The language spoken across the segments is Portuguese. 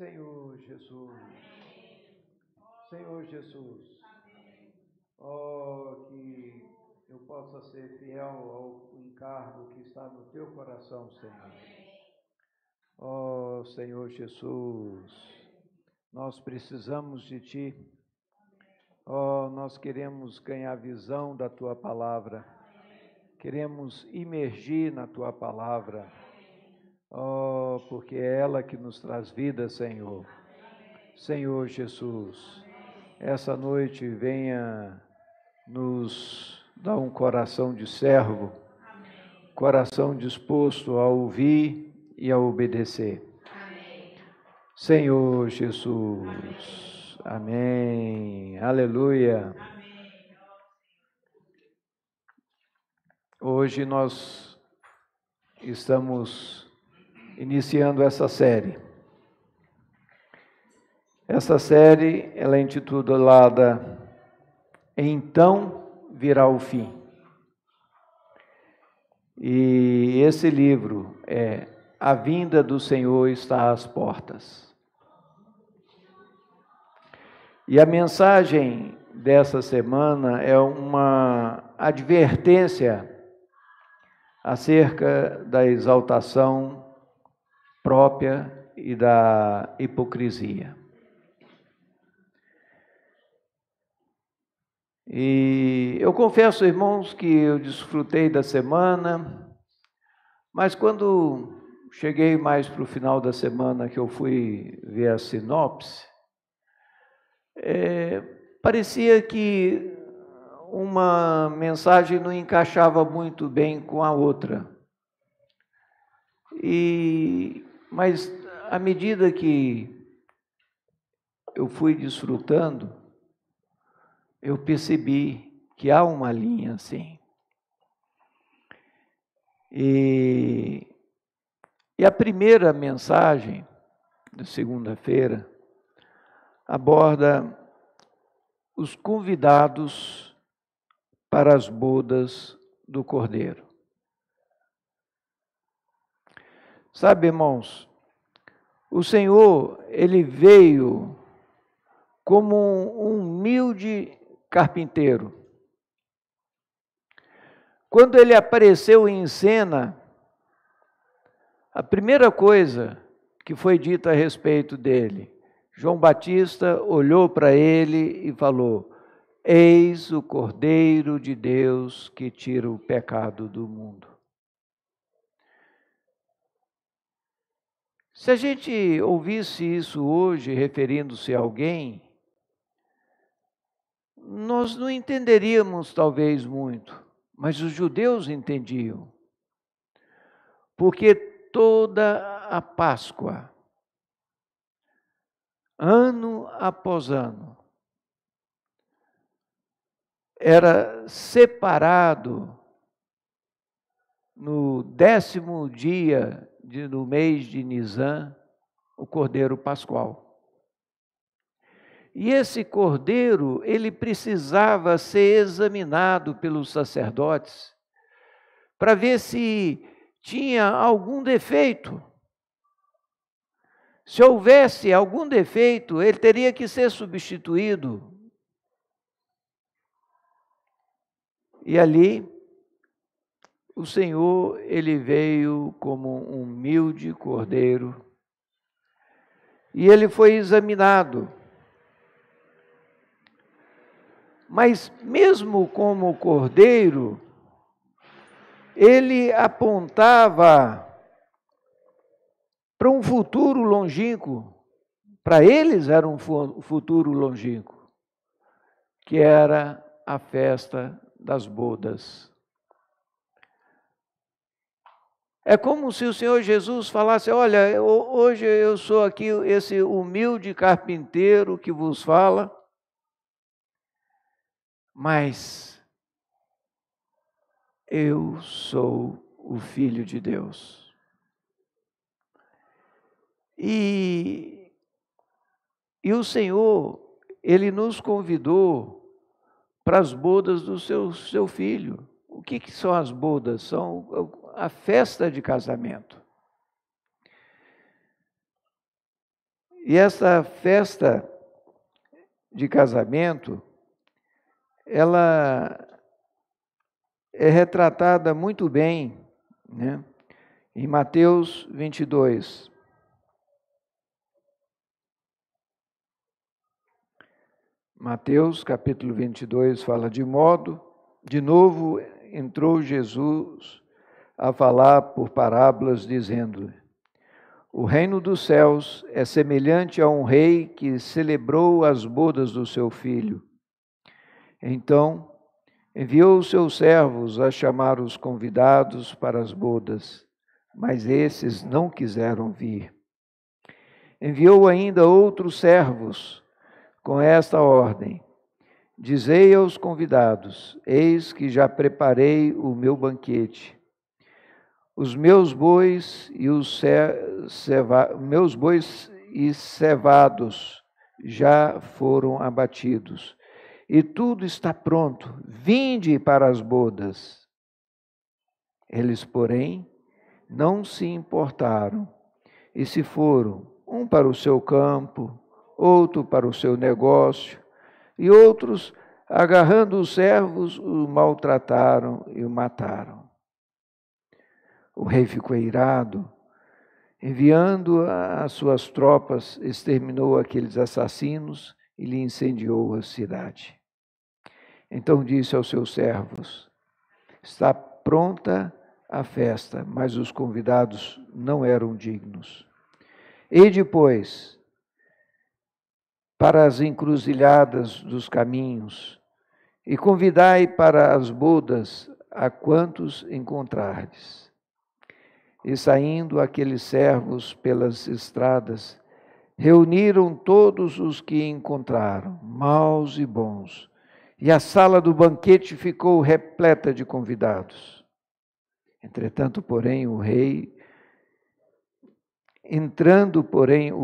Senhor Jesus, Senhor Jesus, oh, que eu possa ser fiel ao encargo que está no teu coração, Senhor. Oh, Senhor Jesus, nós precisamos de ti. Oh, nós queremos ganhar visão da tua palavra, queremos imergir na tua palavra. Oh, porque é ela que nos traz vida, Senhor. Senhor Jesus, essa noite venha nos dar um coração de servo, coração disposto a ouvir e a obedecer. Senhor Jesus, amém, aleluia. Hoje nós estamos iniciando essa série. Essa série, ela é intitulada Então Virá o Fim. E esse livro é A Vinda do Senhor está às Portas. E a mensagem dessa semana é uma advertência acerca da exaltação própria e da hipocrisia. E eu confesso, irmãos, que eu desfrutei da semana, mas quando cheguei mais para o final da semana, que eu fui ver a sinopse, parecia que uma mensagem não encaixava muito bem com a outra. Mas à medida que eu fui desfrutando, eu percebi que há uma linha assim. E a primeira mensagem de segunda-feira aborda os convidados para as bodas do Cordeiro. Sabe, irmãos, o Senhor, Ele veio como um humilde carpinteiro. Quando Ele apareceu em cena, a primeira coisa que foi dita a respeito dele, João Batista olhou para ele e falou: Eis o Cordeiro de Deus que tira o pecado do mundo. Se a gente ouvisse isso hoje, referindo-se a alguém, nós não entenderíamos talvez muito, mas os judeus entendiam. Porque toda a Páscoa, ano após ano, era separado no 10º dia do mês de Nisan, o Cordeiro Pascual. E esse cordeiro, ele precisava ser examinado pelos sacerdotes para ver se tinha algum defeito. Se houvesse algum defeito, ele teria que ser substituído. E ali, o Senhor, ele veio como um humilde cordeiro e ele foi examinado. Mas mesmo como cordeiro, ele apontava para um futuro longínquo. Para eles era um futuro longínquo, que era a festa das bodas. É como se o Senhor Jesus falasse: olha, hoje eu sou aqui esse humilde carpinteiro que vos fala, mas eu sou o Filho de Deus. E o Senhor, Ele nos convidou para as bodas do seu Filho. O que são as bodas? São a festa de casamento. E essa festa de casamento, ela é retratada muito bem, né, em Mateus 22. Mateus, capítulo 22, fala de novo entrou Jesus a falar por parábolas, dizendo: o reino dos céus é semelhante a um rei que celebrou as bodas do seu filho. Então, enviou os seus servos a chamar os convidados para as bodas, mas esses não quiseram vir. Enviou ainda outros servos com esta ordem: dizei aos convidados: eis que já preparei o meu banquete. Os meus bois e cevados já foram abatidos, e tudo está pronto. Vinde para as bodas. Eles, porém, não se importaram, e se foram, um para o seu campo, outro para o seu negócio, e outros, agarrando os servos, o maltrataram e o mataram. O rei ficou irado, enviando as suas tropas, exterminou aqueles assassinos e lhe incendiou a cidade. Então disse aos seus servos: está pronta a festa, mas os convidados não eram dignos. E depois, para as encruzilhadas dos caminhos, e convidai para as bodas a quantos encontrardes. E saindo aqueles servos pelas estradas, reuniram todos os que encontraram, maus e bons, e a sala do banquete ficou repleta de convidados. Entrando, porém, o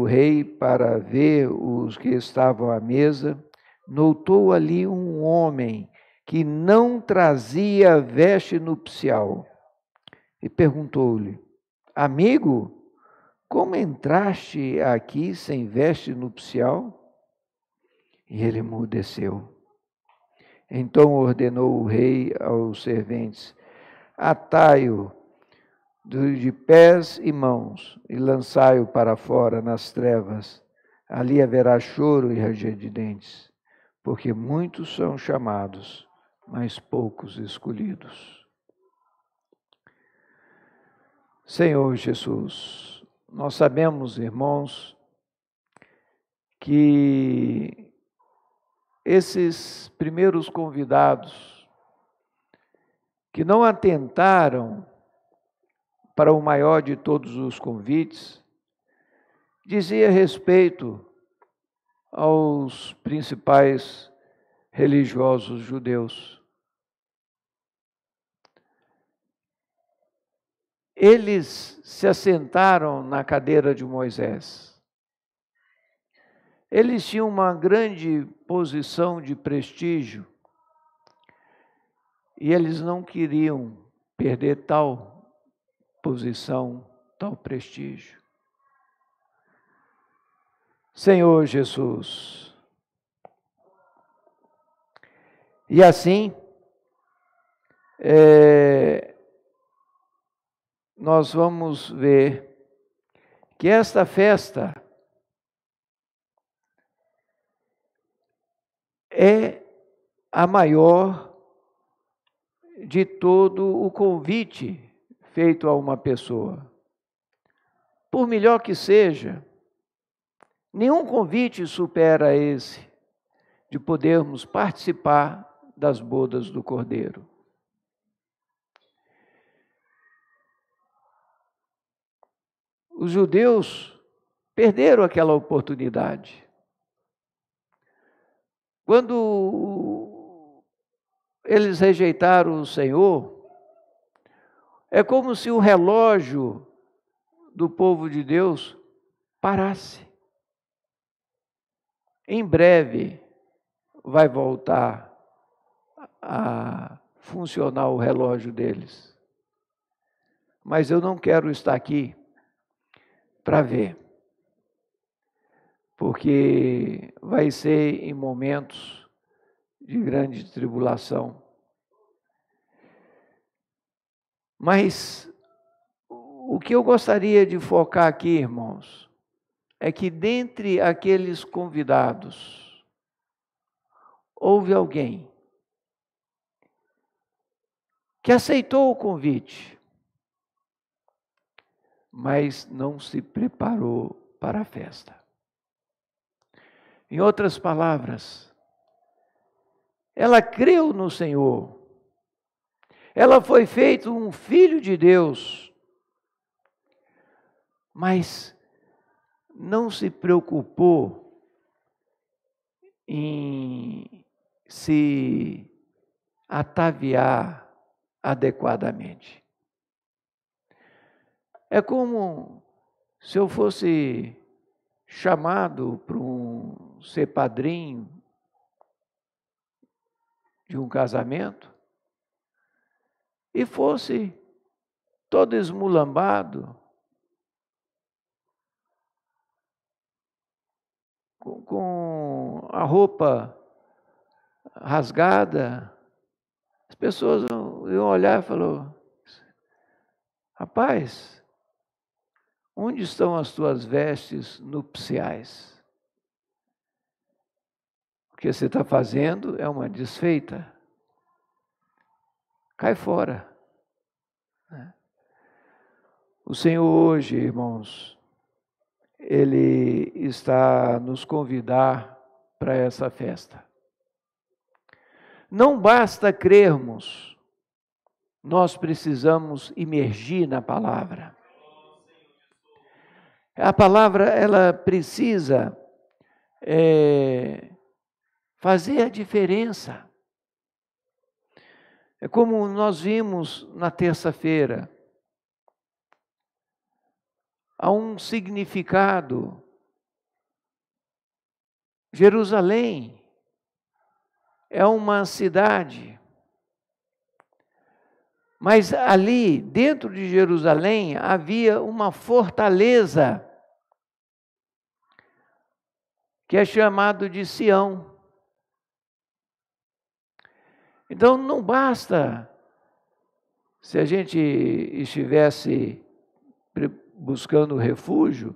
rei para ver os que estavam à mesa, notou ali um homem que não trazia veste nupcial e perguntou-lhe: amigo, como entraste aqui sem veste nupcial? E ele emudeceu. Então ordenou o rei aos serventes: atai-o de pés e mãos e lançai-o para fora nas trevas. Ali haverá choro e ranger de dentes, porque muitos são chamados, mas poucos escolhidos. Senhor Jesus, nós sabemos, irmãos, que esses primeiros convidados que não atentaram para o maior de todos os convites, dizia respeito aos principais religiosos judeus. Eles se assentaram na cadeira de Moisés. Eles tinham uma grande posição de prestígio e eles não queriam perder tal posição, tal prestígio. Senhor Jesus. E assim, nós vamos ver que esta festa é a maior de todo o convite feito a uma pessoa. Por melhor que seja, nenhum convite supera esse, de podermos participar das bodas do Cordeiro. Os judeus perderam aquela oportunidade. Quando eles rejeitaram o Senhor, é como se o relógio do povo de Deus parasse. Em breve vai voltar a funcionar o relógio deles. Mas eu não quero estar aqui para ver. porque vai ser em momentos de grande tribulação. Mas o que eu gostaria de focar aqui, irmãos, é que dentre aqueles convidados, houve alguém que aceitou o convite, mas não se preparou para a festa. Em outras palavras, ela creu no Senhor, ela foi feita um filho de Deus, mas não se preocupou em se ataviar adequadamente. É como se eu fosse chamado para ser padrinho de um casamento e fosse todo esmulambado, com a roupa rasgada. As pessoas iam olhar e falar: rapaz, onde estão as tuas vestes nupciais? O que você está fazendo é uma desfeita. Cai fora. O Senhor hoje, irmãos, Ele está a nos convidar para essa festa. Não basta crermos, nós precisamos imergir na palavra. A palavra, ela precisa fazer a diferença. É como nós vimos na terça-feira. Há um significado. Jerusalém é uma cidade, mas ali, dentro de Jerusalém, havia uma fortaleza que é chamado de Sião. Então não basta, se a gente estivesse buscando refúgio,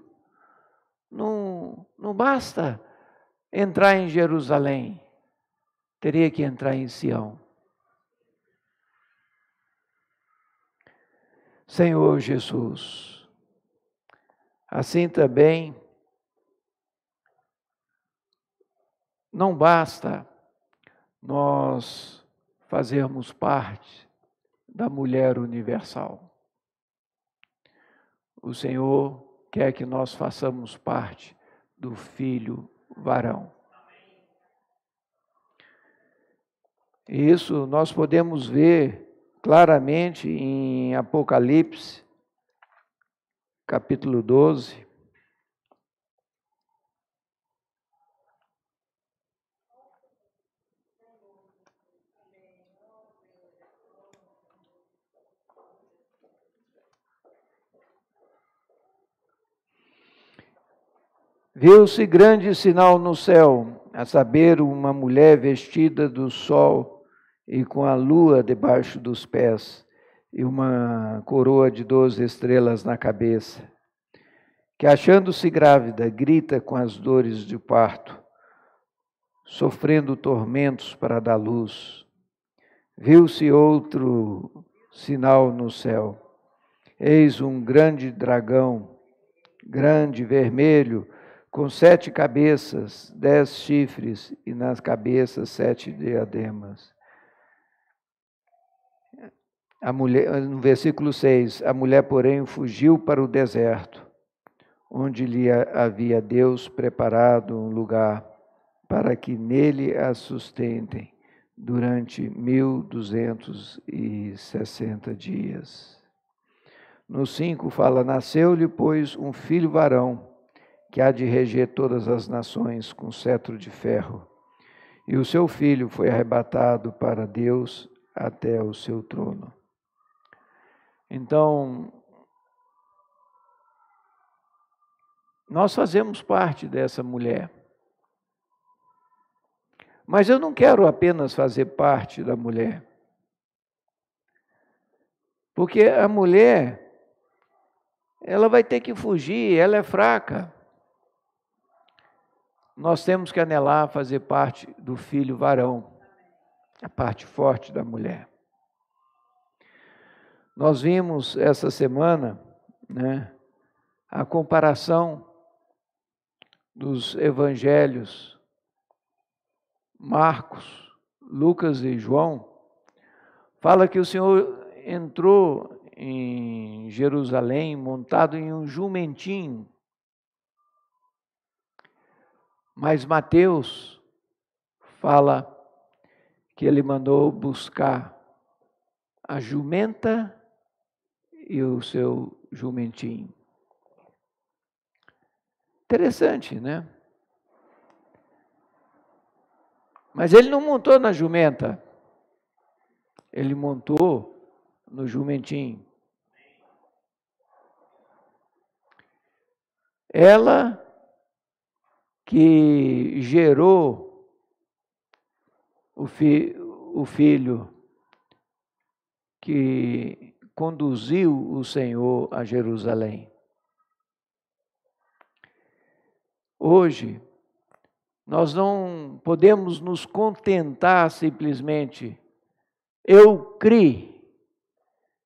não basta entrar em Jerusalém, teria que entrar em Sião. Senhor Jesus, assim também não basta nós fazermos parte da mulher universal. O Senhor quer que nós façamos parte do filho varão. E isso nós podemos ver claramente em Apocalipse, capítulo 12. Viu-se grande sinal no céu, a saber, uma mulher vestida do sol e com a lua debaixo dos pés, e uma coroa de 12 estrelas na cabeça, que, achando-se grávida, grita com as dores de parto, sofrendo tormentos para dar luz. Viu-se outro sinal no céu. Eis um grande dragão, grande, vermelho, com 7 cabeças, 10 chifres, e nas cabeças 7 diademas. A mulher, no versículo 6, a mulher, porém, fugiu para o deserto, onde lhe havia Deus preparado um lugar para que nele a sustentem durante 1260 dias. No 5 fala: nasceu-lhe, pois, um filho varão, que há de reger todas as nações com cetro de ferro. E o seu filho foi arrebatado para Deus até o seu trono. Então, Nós fazemos parte dessa mulher. Mas eu não quero apenas fazer parte da mulher. Porque a mulher, ela vai ter que fugir, ela é fraca. Nós temos que anelar a fazer parte do filho varão, a parte forte da mulher. Nós vimos essa semana, né, a comparação dos evangelhos Marcos, Lucas e João. Fala que o Senhor entrou em Jerusalém montado em um jumentinho. Mas Mateus fala que ele mandou buscar a jumenta e o seu jumentinho. Interessante, né? Mas ele não montou na jumenta, ele montou no jumentinho. Ela que gerou o filho que conduziu o Senhor a Jerusalém. Hoje, nós não podemos nos contentar simplesmente. Eu criei,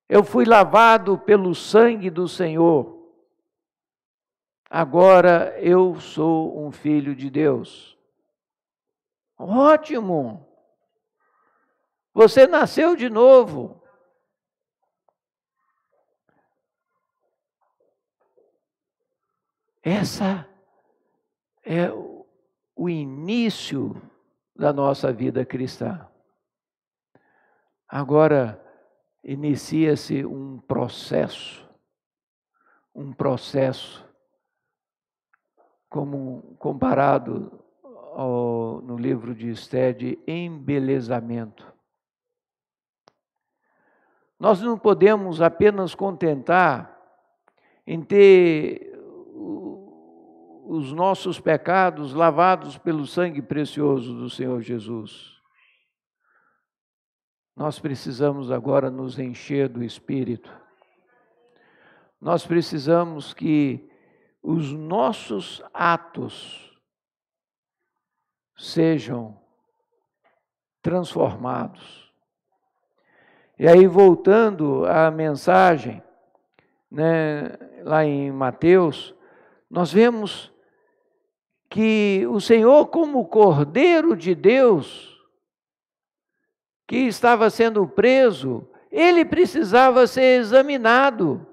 eu fui lavado pelo sangue do Senhor. Agora eu sou um filho de Deus. Ótimo! Você nasceu de novo. Essa é o início da nossa vida cristã. Agora inicia-se um processo como comparado no livro de Esté, de embelezamento. Nós não podemos apenas contentar em ter os nossos pecados lavados pelo sangue precioso do Senhor Jesus. Nós precisamos agora nos encher do Espírito. Nós precisamos que os nossos atos sejam transformados. E aí, voltando à mensagem, né, lá em Mateus, nós vemos que o Senhor, como Cordeiro de Deus, que estava sendo preso, ele precisava ser examinado.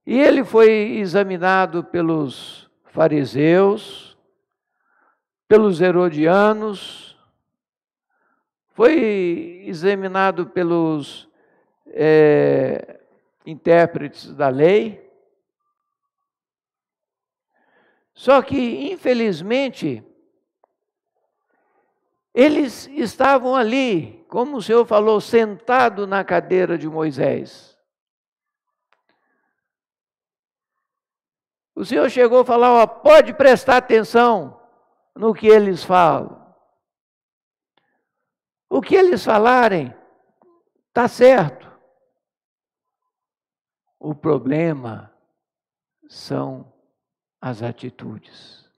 E ele foi examinado pelos fariseus, pelos herodianos, foi examinado pelos intérpretes da lei. Só que, infelizmente, eles estavam ali, como o Senhor falou, sentado na cadeira de Moisés. O Senhor chegou a falar, ó, pode prestar atenção no que eles falam. O que eles falarem está certo. O problema são as atitudes.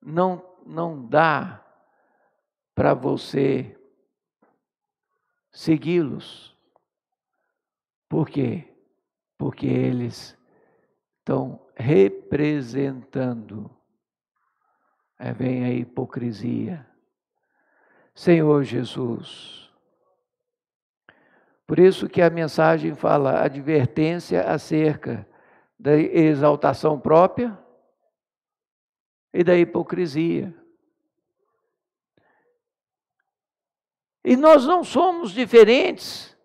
Não dá para você segui-los. Por quê? Porque eles estão representando. Vem a hipocrisia. Senhor Jesus. Por isso que a mensagem fala advertência acerca da exaltação própria e da hipocrisia. E nós não somos diferentes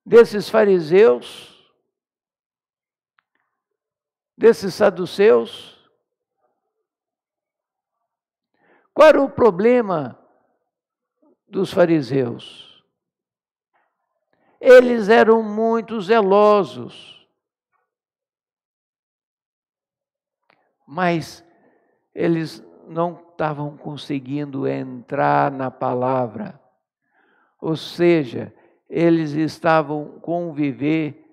desses fariseus, desses saduceus. Qual era o problema dos fariseus? Eles eram muito zelosos mas eles não estavam conseguindo entrar na palavra. Ou seja, eles estavam com um viver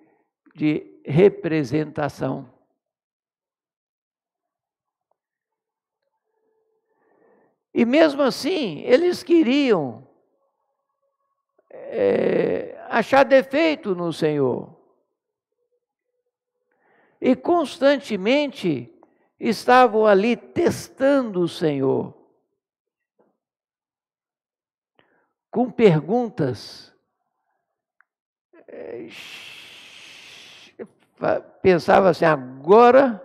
de representação. E mesmo assim, eles queriam achar defeito no Senhor. E constantemente estavam ali testando o Senhor, com perguntas. Pensava assim, agora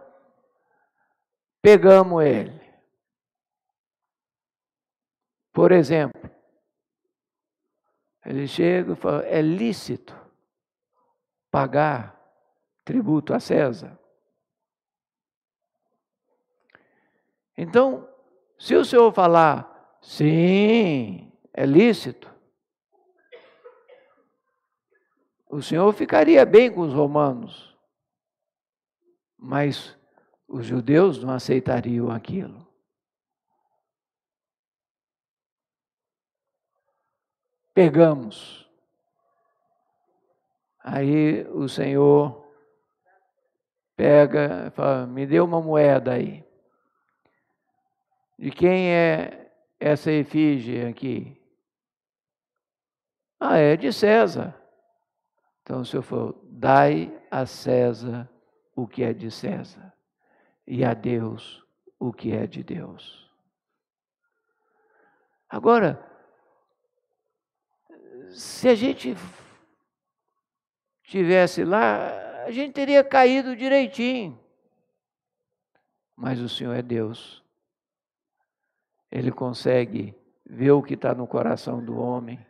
pegamos ele. Por exemplo, ele chega e fala, é lícito pagar tributo a César? Então, se o Senhor falar, sim, é lícito, o Senhor ficaria bem com os romanos, mas os judeus não aceitariam aquilo. Pegamos. Aí o Senhor pega e fala, me dê uma moeda aí. De quem é essa efígie aqui? Ah, é de César. Então o Senhor falou, dai a César o que é de César, e a Deus o que é de Deus. Agora, se a gente estivesse lá, a gente teria caído direitinho. Mas o Senhor é Deus. Ele consegue ver o que está no coração do homem,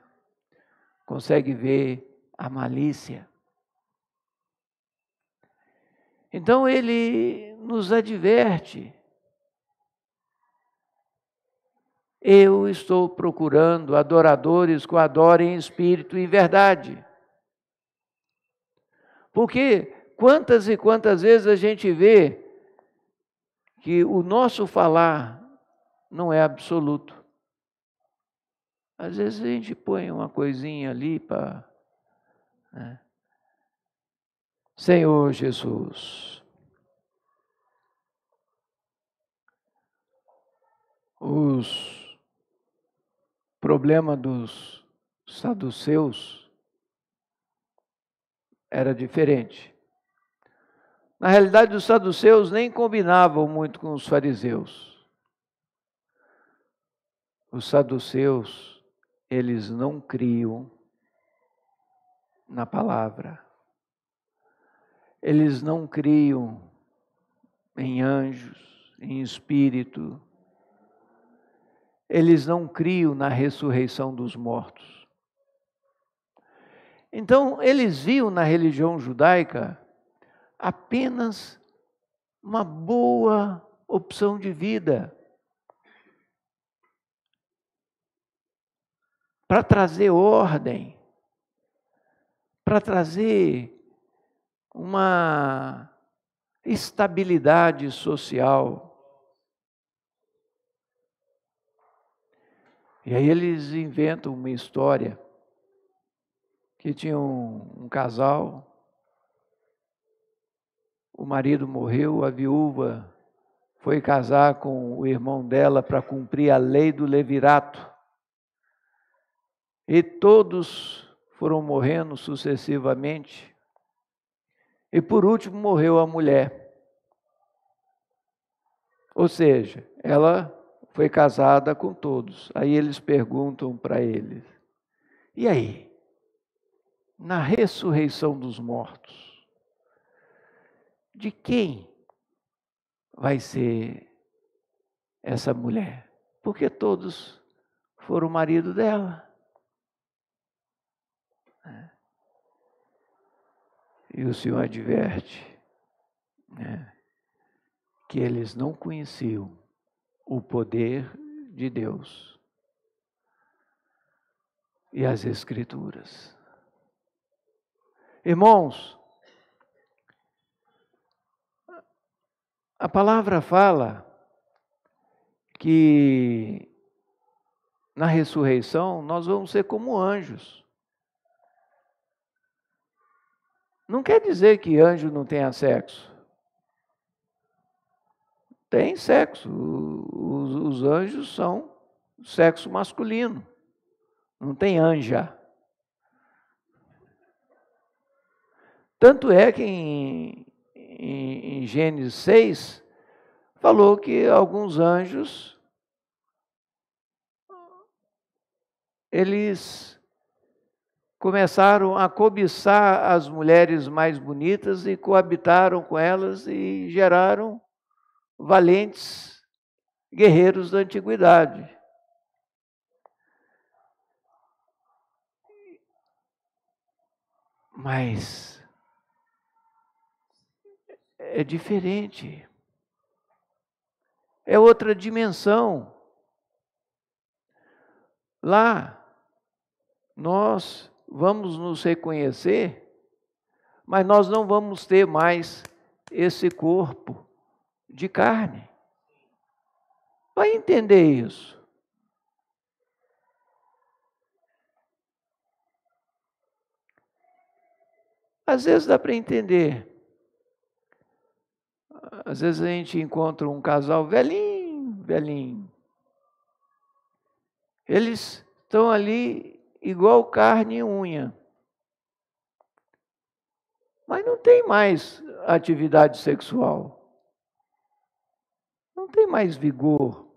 consegue ver a malícia. Então ele nos adverte. Eu estou procurando adoradores que o adorem em espírito e em verdade. Porque quantas e quantas vezes a gente vê que o nosso falar não é absoluto. Às vezes a gente põe uma coisinha ali para... Senhor Jesus, os problemas dos saduceus era diferente. Na realidade, os saduceus nem combinavam muito com os fariseus. Os saduceus, eles não criam na palavra. Eles não criam em anjos, em espírito. Eles não criam na ressurreição dos mortos. Então, eles viam na religião judaica apenas uma boa opção de vida para trazer ordem, para trazer uma estabilidade social. E aí eles inventam uma história que tinha um casal, o marido morreu, a viúva foi casar com o irmão dela para cumprir a lei do levirato. E todos foram morrendo sucessivamente. E por último morreu a mulher. Ou seja, ela foi casada com todos. Aí eles perguntam para eles, e aí? Na ressurreição dos mortos, de quem vai ser essa mulher? Porque todos foram o marido dela. E o Senhor adverte que eles não conheciam o poder de Deus e as Escrituras. Irmãos, A palavra fala que na ressurreição nós vamos ser como anjos. Não quer dizer que anjo não tenha sexo. Tem sexo. Os anjos são sexo masculino. Não tem anja. Tanto é que em Gênesis 6, falou que alguns anjos, eles começaram a cobiçar as mulheres mais bonitas e coabitaram com elas e geraram valentes guerreiros da antiguidade. Mas é diferente. É outra dimensão. Lá, nós vamos nos reconhecer, mas nós não vamos ter mais esse corpo de carne. Vai entender isso. Às vezes dá para entender. Às vezes a gente encontra um casal velhinho. Eles estão ali igual carne e unha. Mas não tem mais atividade sexual. Não tem mais vigor.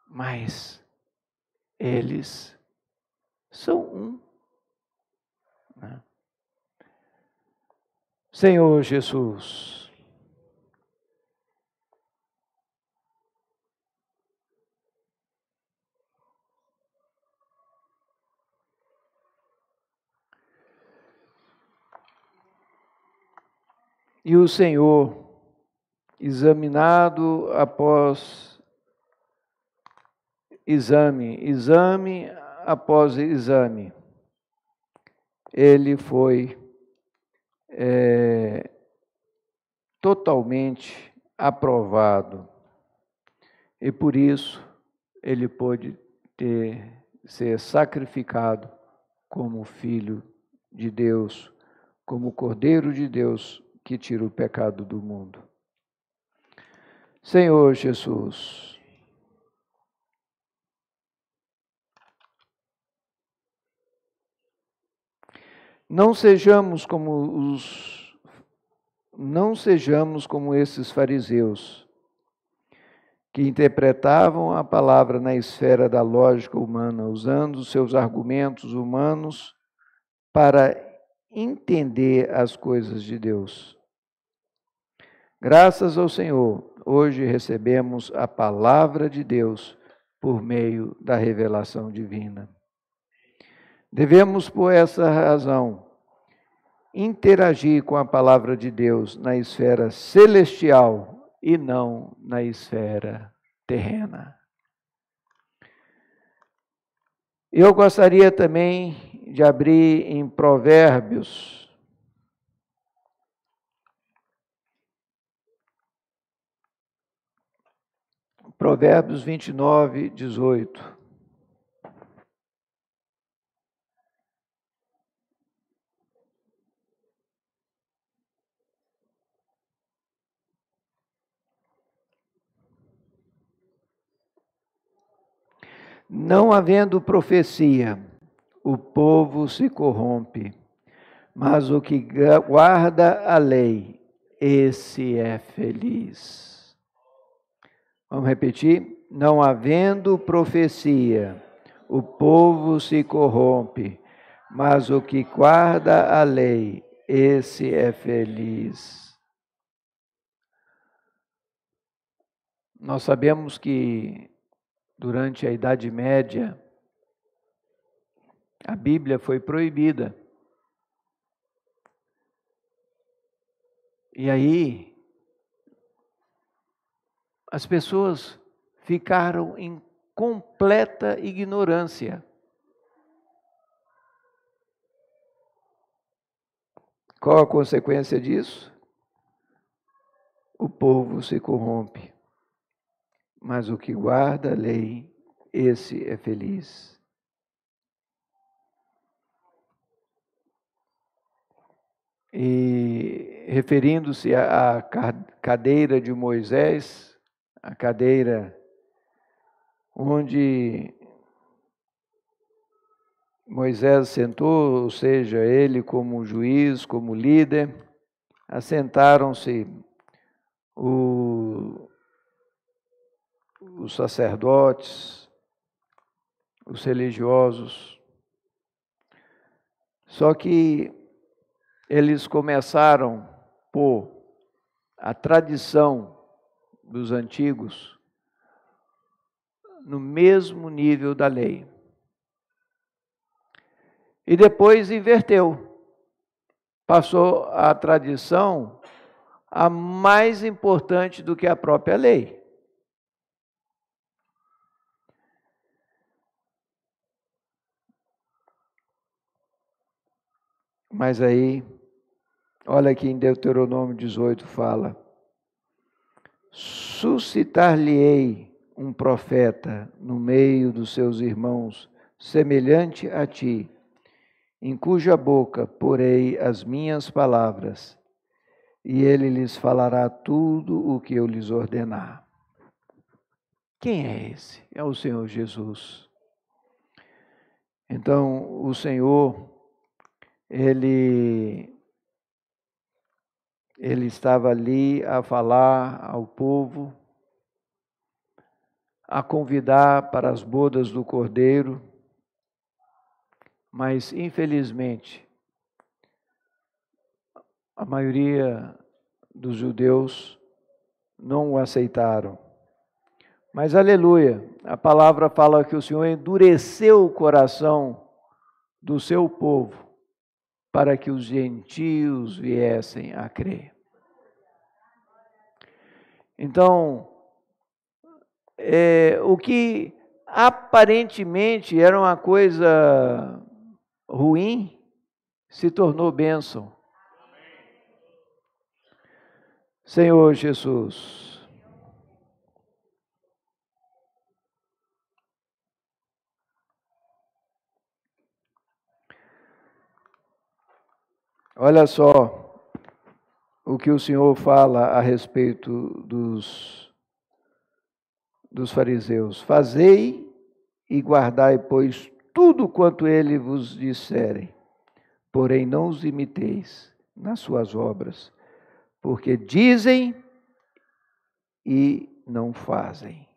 Mas eles são um. Né? Senhor Jesus, e o Senhor, examinado após exame após exame, ele foi totalmente aprovado. E por isso ele pôde ser sacrificado como Filho de Deus, como Cordeiro de Deus que tira o pecado do mundo. Senhor Jesus, não sejamos como esses fariseus que interpretavam a palavra na esfera da lógica humana, usando os seus argumentos humanos para entender as coisas de Deus. Graças ao Senhor, hoje recebemos a palavra de Deus por meio da revelação divina. Devemos, por essa razão, interagir com a palavra de Deus na esfera celestial e não na esfera terrena. Eu gostaria também de abrir em Provérbios, Provérbios 29, 18. Não havendo profecia, o povo se corrompe, mas o que guarda a lei, esse é feliz. Vamos repetir? Não havendo profecia, o povo se corrompe, mas o que guarda a lei, esse é feliz. Nós sabemos que durante a Idade Média, a Bíblia foi proibida. E aí, as pessoas ficaram em completa ignorância. Qual a consequência disso? O povo se corrompe, mas o que guarda a lei, esse é feliz. E referindo-se à cadeira de Moisés, a cadeira onde Moisés sentou, ou seja, ele como juiz, como líder, assentaram-se os sacerdotes, os religiosos. Só que eles começaram por a tradição dos antigos no mesmo nível da lei. E depois inverteu. Passou a tradição a mais importante do que a própria lei. Mas aí, olha aqui em Deuteronômio 18 fala: suscitar-lhe-ei um profeta no meio dos seus irmãos, semelhante a ti, em cuja boca porei as minhas palavras, e ele lhes falará tudo o que eu lhes ordenar. Quem é esse? É o Senhor Jesus. Então, o Senhor, Ele estava ali a falar ao povo, a convidar para as bodas do Cordeiro, mas, infelizmente, a maioria dos judeus não o aceitaram. Mas, aleluia, a palavra fala que o Senhor endureceu o coração do seu povo para que os gentios viessem a crer. Então, o que aparentemente era uma coisa ruim, se tornou bênção. Senhor Jesus, olha só o que o Senhor fala a respeito dos fariseus. Fazei e guardai, pois, tudo quanto ele vos disserem, porém não os imiteis nas suas obras, porque dizem e não fazem.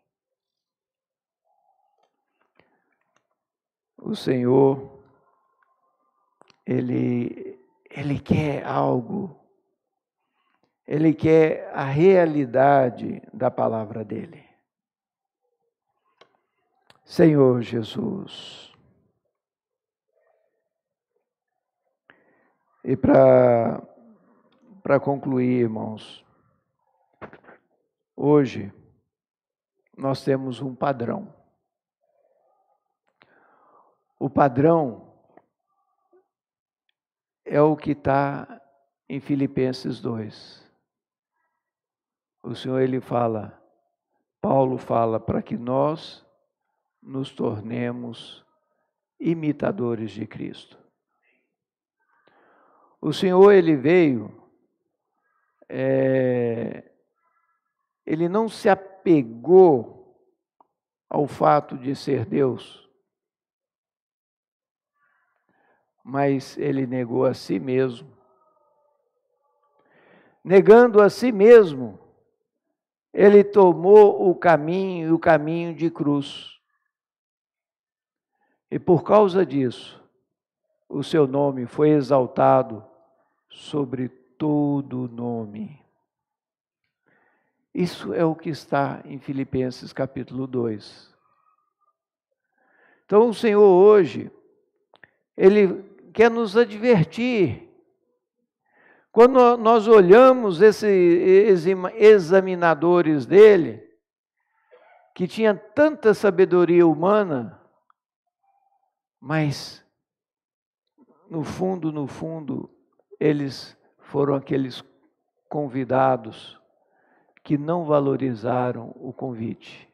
O Senhor, Ele quer algo, Ele quer a realidade da palavra dEle. Senhor Jesus. E para concluir, irmãos, hoje nós temos um padrão. O padrão é o que está em Filipenses 2. O Senhor, Ele fala, Paulo fala, para que nós nos tornemos imitadores de Cristo. O Senhor, Ele veio, Ele não se apegou ao fato de ser Deus, mas Ele negou a si mesmo. Negando a si mesmo, Ele tomou o caminho de cruz. E por causa disso, o seu nome foi exaltado sobre todo nome. Isso é o que está em Filipenses capítulo 2. Então o Senhor hoje, Ele quer nos advertir. Quando nós olhamos esses examinadores dele, que tinha tanta sabedoria humana, mas no fundo, eles foram aqueles convidados que não valorizaram o convite.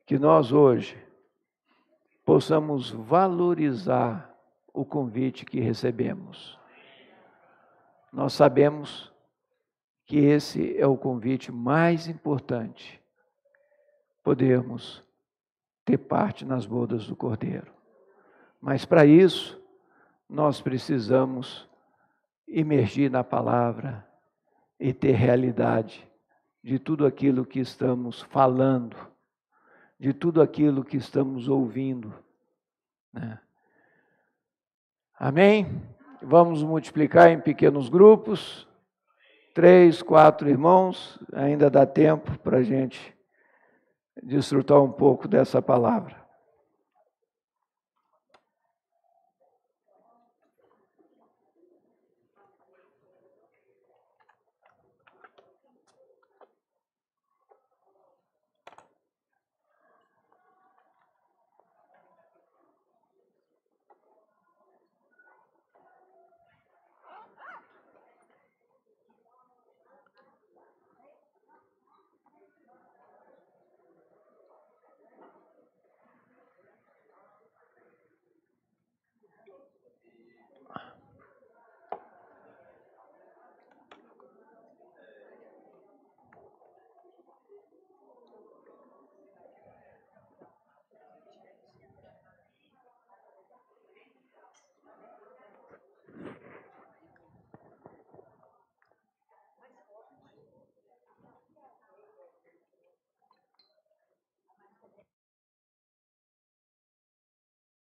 Que nós hoje possamos valorizar o convite que recebemos. Nós sabemos que esse é o convite mais importante, podermos ter parte nas bodas do Cordeiro. Mas para isso, nós precisamos imergir na palavra e ter realidade de tudo aquilo que estamos falando, de tudo aquilo que estamos ouvindo, né? Amém? Vamos multiplicar em pequenos grupos, 3, 4 irmãos, ainda dá tempo para a gente desfrutar um pouco dessa palavra.